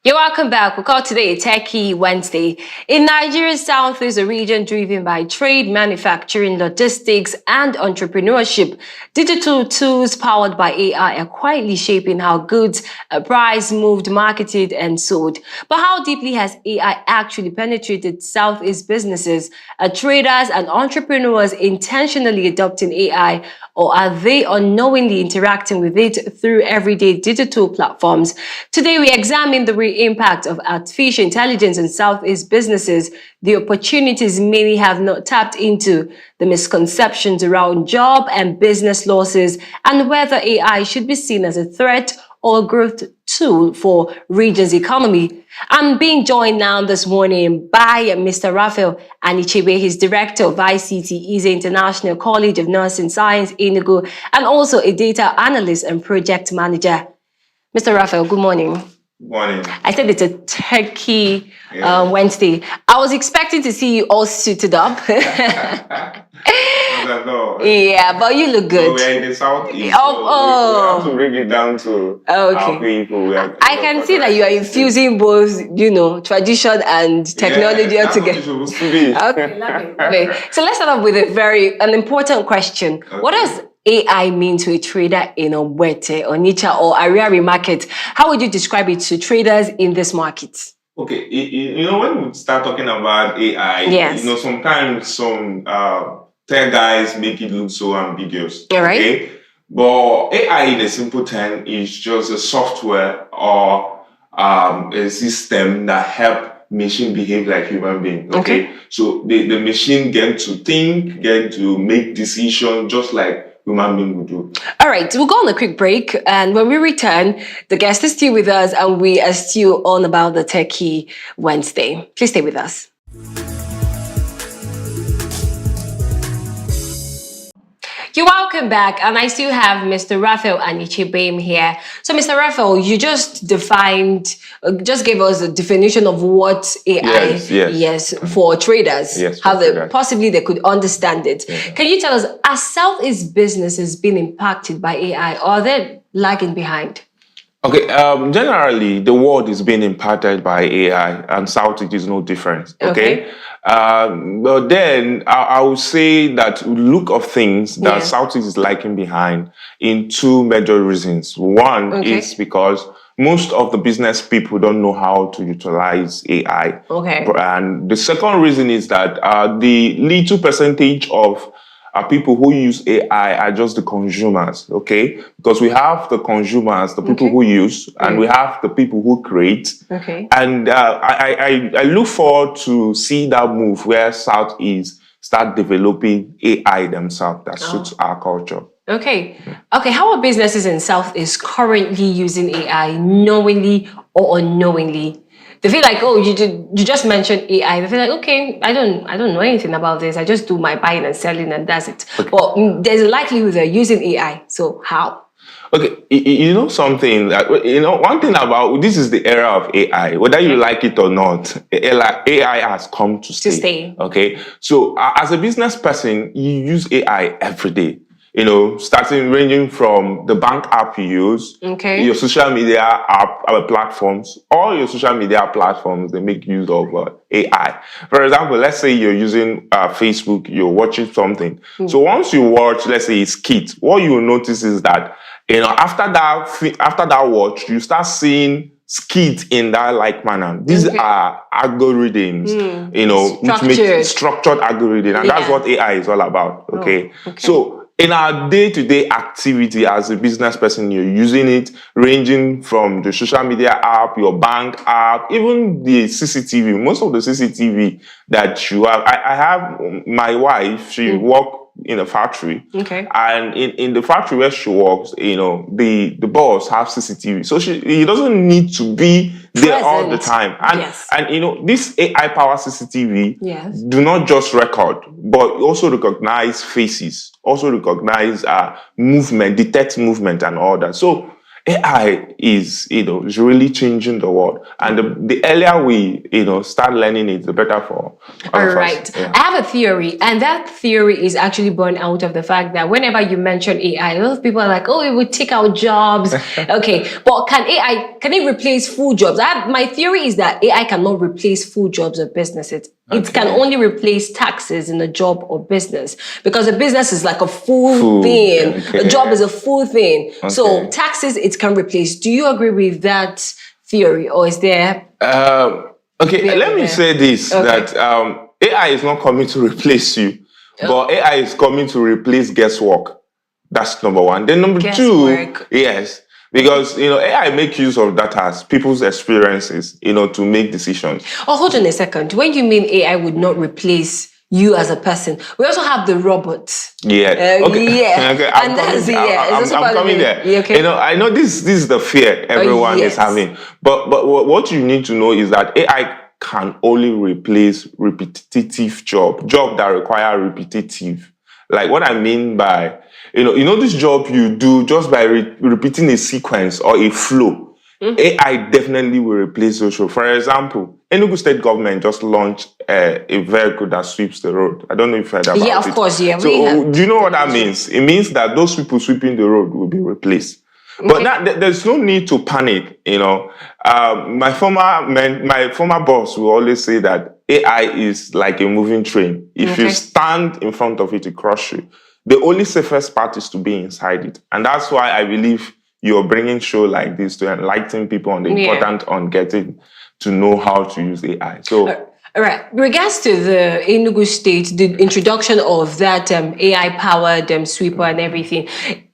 You're welcome back. We call today Techie Wednesday. In Nigeria's south is a region driven by trade, manufacturing, logistics, and entrepreneurship. Digital tools powered by AI are quietly shaping how goods are priced, moved, marketed, and sold. But how deeply has AI actually penetrated Southeast businesses? Are traders and entrepreneurs intentionally adopting AI, or are they unknowingly interacting with it through everyday digital platforms? Today, we examine the real impact of artificial intelligence in Southeast businesses, the opportunities many have not tapped into, the misconceptions around job and business losses, and whether AI should be seen as a threat or a growth tool for region's economy. I'm being joined now this morning by Mr. Raphael Anichebe. He's Director of ICT, ISA International College of Nursing Science, Enugu, and also a data analyst and project manager. Mr. Raphael, good morning. Morning. I said it's a techie Wednesday. I was expecting to see you all suited up. Yeah, but you look good. So we're in the southeast. We have to bring it down to our people. I can see that you are infusing both, tradition and technology together. Okay, love it. So let's start off with an important question. Okay. What does AI mean to a trader in Ogbete, Onitsha, or Ariaria market? How would you describe it to traders in this market? Okay, when we start talking about AI, yes. Sometimes some tech guys make it look so ambiguous. All right. Okay? But AI, in a simple term, is just a software or a system that help machine behave like human being. Okay. So the machine get to think, get to make decisions just like human being would do. All right, we'll go on a quick break, and when we return, the guest is still with us, and we are still on about the Techie Wednesday. Please stay with us. You're welcome back, and I still have Mr. Raphael Anichebe here. So, Mr. Raphael, you just gave us a definition of what AI yes. for traders, yes, how possibly they could understand it. Yeah. Can you tell us, are Southeast businesses being impacted by AI, or are they lagging behind? Okay, generally, the world is being impacted by AI, and Southeast is no different. Okay. But then I would say that look of things that Southeast is lagging behind in two major reasons. One is because most of the business people don't know how to utilize AI. Okay. And the second reason is that the little percentage of people who use AI are just the consumers, okay? Because we have the consumers, the people who use, and we have the people who create. Okay. And I look forward to see that move where Southeast start developing AI themselves that suits our culture. Okay. Okay, how are businesses in Southeast currently using AI, knowingly or unknowingly? They feel like, oh, you just mentioned AI. They feel like, okay, I don't know anything about this. I just do my buying and selling and that's it. Okay. But there's a likelihood they're using AI. So how? Okay, you know something, one thing about this is the era of AI, whether you like it or not, AI has come to stay. Okay, so as a business person, you use AI every day. Ranging from the bank app you use, your social media app platforms, all your social media platforms, they make use of AI. For example, let's say you're using Facebook, you're watching something. So once you watch, let's say it's skit, what you will notice is that, after that watch, you start seeing skits in that like manner. These are algorithms, which make structured algorithm, and that's what AI is all about. Okay. So in our day-to-day activity as a business person, you're using it, ranging from the social media app, your bank app, even the CCTV. Most of the CCTV that you have, I have my wife, she works in a factory. And in the factory where she works, the boss has CCTV. So he doesn't need to be there all the time. And this AI powered CCTV do not just record, but also recognize faces, also recognize movement, detect movement and all that. So AI is, is really changing the world. And the earlier we, start learning it, the better for all All of right. us. Yeah. I have a theory, and that theory is actually born out of the fact that whenever you mention AI, a lot of people are like, oh, it would take out jobs. Okay. But can it replace full jobs? My theory is that AI cannot replace full jobs or businesses. It can only replace taxes in a job or business, because a business is like a full thing. A job is a full thing. So taxes, it can replace. Do you agree with that theory, or is there? Okay, let me say this, that AI is not coming to replace you, but AI is coming to replace guesswork. That's number one. Then number two, yes, because AI make use of data, people's experiences, to make decisions. Oh, hold on a second. When you mean AI would not replace you as a person, we also have the robots. Yeah. Okay. I'm coming there. Okay. I know this is the fear everyone is having. But what you need to know is that AI can only replace repetitive job that require repetitive. Like what I mean by, this job you do just by repeating a sequence or a flow. AI definitely will replace those. For example, Enugu state government just launched a vehicle that sweeps the road. I don't know if you heard about it. Yeah, of course, yeah. So do you know what that means? It means that those people sweeping the road will be replaced. But there's no need to panic. My former boss will always say that AI is like a moving train. If you stand in front of it, it crush you. The only safest part is to be inside it, and that's why I believe you're bringing show like this to enlighten people on the importance on getting to know how to use AI. So. All right. In regards to the Enugu state, the introduction of that AI-powered sweeper and everything,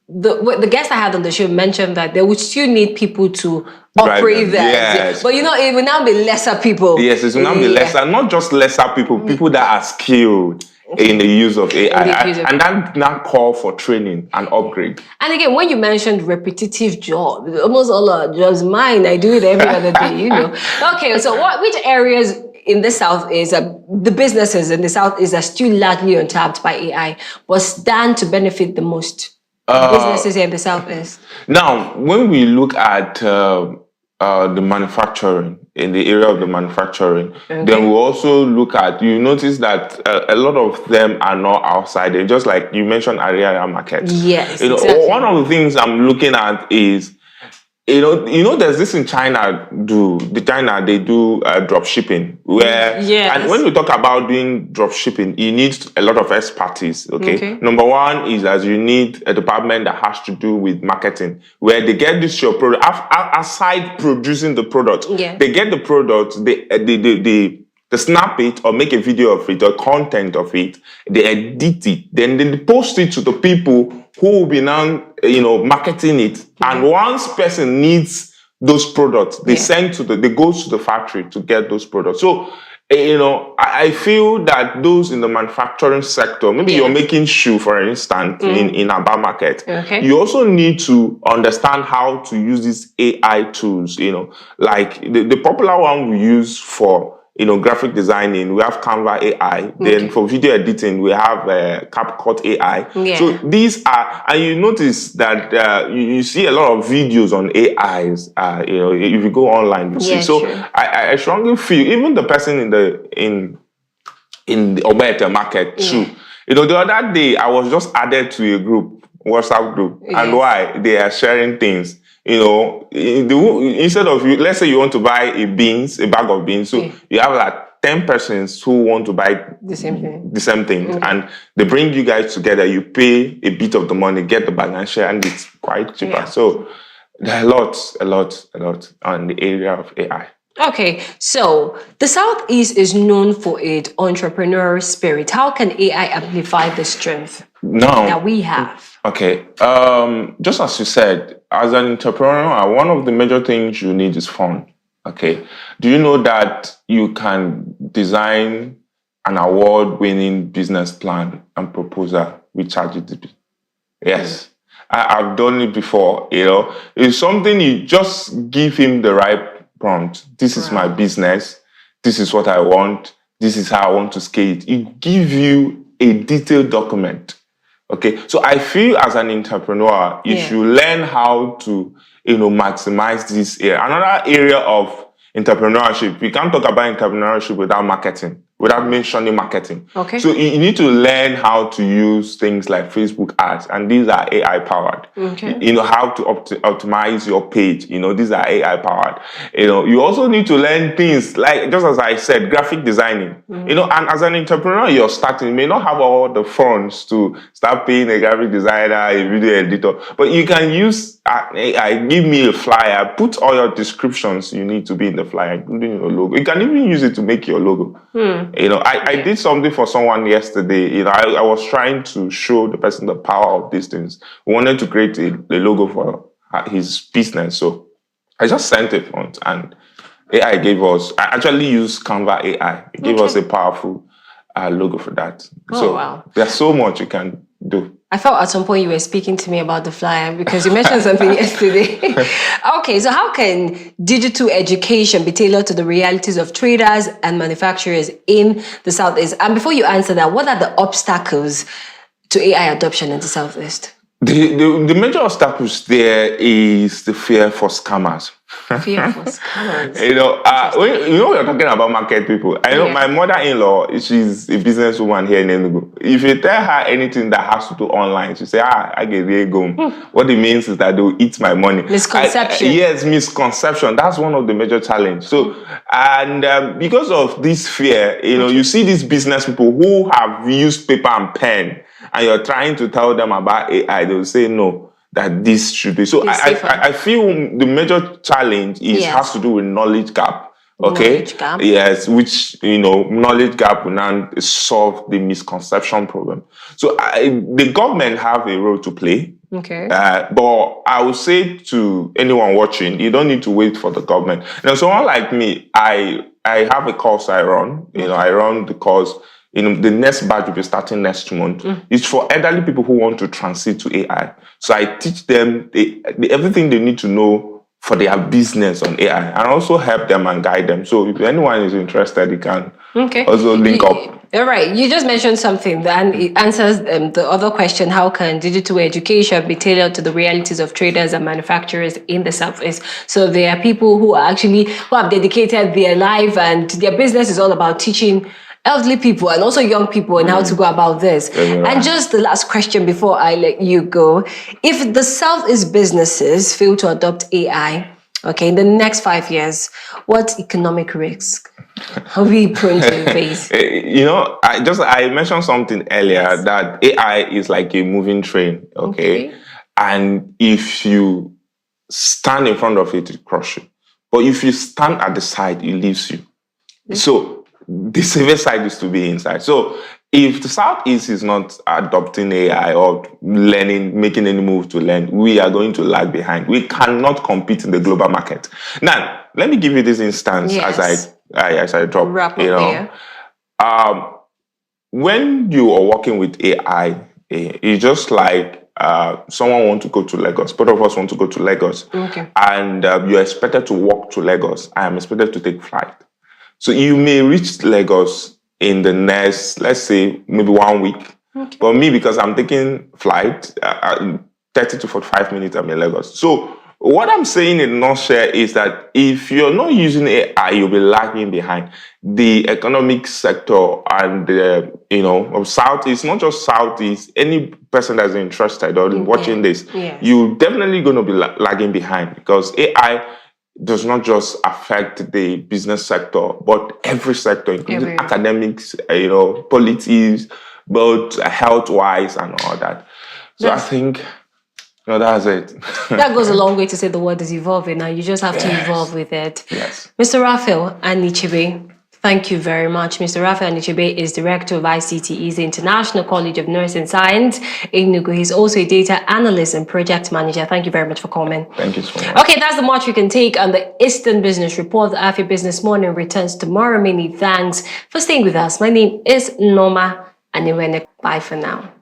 the guest I had on the show mentioned that they would still need people to operate that. Yes. But it will now be lesser people. Yes, it will now be lesser, not just lesser people, people that are skilled in the use of AI. And that now call for training and upgrade. And again, when you mentioned repetitive jobs, almost all our jobs, mine, I do it every other day, Okay, so which areas in the South is the businesses in the South is still largely untapped by AI, but stand to benefit the most? Businesses here in the South is. Now, when we look at the manufacturing, in the area of the manufacturing, then we also look at, you notice that a lot of them are not outside. They're just like you mentioned, Ariaria Market. Yes, exactly. One of the things I'm looking at is, there's this in China. They do drop shipping, where and when we talk about doing drop shipping, you need a lot of expertise. Number one is that you need a department that has to do with marketing, where they get this your product aside producing the product. They get the product, they snap it or make a video of it or content of it, they edit it, then they post it to the people who will be now, marketing it. And once person needs those products, they they go to the factory to get those products. So, I feel that those in the manufacturing sector, maybe you're making shoe, for instance, in Aba Market, you also need to understand how to use these AI tools, like the popular one we use for graphic designing, we have Canva AI. Then for video editing, we have CapCut AI. So these are, and you notice that you see a lot of videos on AIs. If you go online, you see. So I strongly feel even the person in the Ogbete Market too. The other day I was just added to a WhatsApp group, and why they are sharing things. Instead of let's say you want to buy a bag of beans, so you have like 10 persons who want to buy the same thing, and they bring you guys together. You pay a bit of the money, get the bag and share, and it's quite cheaper. So there are a lot on the area of AI. Okay, so the Southeast is known for its entrepreneurial spirit. How can AI amplify the strength that we have? Okay, just as you said, as an entrepreneur, one of the major things you need is fun. Okay, do you know that you can design an award-winning business plan and proposal with ChatGPT? Yes, I've done it before. It's something you just give him the right prompt. This is my business. This is what I want. This is how I want to scale it. It gives you a detailed document. Okay, so I feel as an entrepreneur, you should learn how to, maximize this area. Another area of entrepreneurship, we can't talk about entrepreneurship without marketing, without mentioning marketing. Okay. So you need to learn how to use things like Facebook ads, and these are AI powered. Okay. How to optimize your page. These are AI powered. You also need to learn things like, just as I said, graphic designing. And as an entrepreneur, you're starting, you may not have all the funds to start paying a graphic designer, a video editor, but you can use AI. Give me a flyer, put all your descriptions you need to be in the flyer, including your logo. You can even use it to make your logo. I did something for someone yesterday. I was trying to show the person the power of these things. We wanted to create a logo for his business, so I just sent it once, and AI gave us. I actually used Canva AI. It gave us a powerful logo for that. So wow. There's so much you can do. I felt at some point you were speaking to me about the flyer because you mentioned something yesterday. Okay, so how can digital education be tailored to the realities of traders and manufacturers in the Southeast? And before you answer that, what are the obstacles to AI adoption in the Southeast? The major obstacles there is the fear for scammers. Fear for scammers. We're talking about market people. I know my mother-in-law, she's a businesswoman here in Enugu. If you tell her anything that has to do online, she say, I get really go. What it means is that they'll eat my money. Misconception. Yes, misconception. That's one of the major challenges. So, and because of this fear, you see these business people who have used paper and pen, and you're trying to tell them about AI, they'll say no, that this should be. So I feel the major challenge has to do with knowledge gap. Okay. Knowledge gap. Yes, which knowledge gap will now solve the misconception problem. So the government have a role to play. Okay. But I would say to anyone watching, you don't need to wait for the government. Someone like me, I have a course I run. I run the course. The next batch will be starting next month. It's for elderly people who want to transit to AI. So I teach them everything they need to know for their business on AI, and also help them and guide them. So if anyone is interested, you can also link up. All right. You just mentioned something, and it answers the other question: how can digital education be tailored to the realities of traders and manufacturers in the Southeast? So there are people who have dedicated their life, and their business is all about teaching elderly people and also young people and how to go about this. And just the last question before I let you go. If the Southeast businesses fail to adopt AI, in the next 5 years, what economic risk are we prone to face? I mentioned something earlier that AI is like a moving train, okay? And if you stand in front of it, it crushes you. But if you stand at the side, it leaves you. So the safer side is to be inside. So if the Southeast is not adopting AI or making any move to learn, we are going to lag behind. We cannot compete in the global market. Now, let me give you this instance as I drop. Wrap up there. When you are working with AI, it's just like someone wants to go to Lagos. Both of us want to go to Lagos. And you're expected to walk to Lagos. I am expected to take flight. So you may reach Lagos in the next, let's say, maybe 1 week. But me, because I'm taking flight, 30 to 45 minutes, I'm in Lagos. So what I'm saying in a nutshell is that if you're not using AI, you'll be lagging behind. The economic sector and of Southeast, not just Southeast, any person that's interested or watching this, you're definitely going to be lagging behind, because AI does not just affect the business sector, but every sector, including academics, politics, both health-wise and all that. So I think, that's it. That goes a long way to say the world is evolving, and you just have to evolve with it. Yes. Mr. Raphael Anichebe, thank you very much. Mr. Raphael Anichebe is Director of ICTE's International College of Nursing Science in Enugu. He's also a data analyst and project manager. Thank you very much for coming. Thank you so much. Okay, that's the much we can take on the Eastern Business Report. The Afia Business Morning returns tomorrow. Many thanks for staying with us. My name is Norma Aniwene. Bye for now.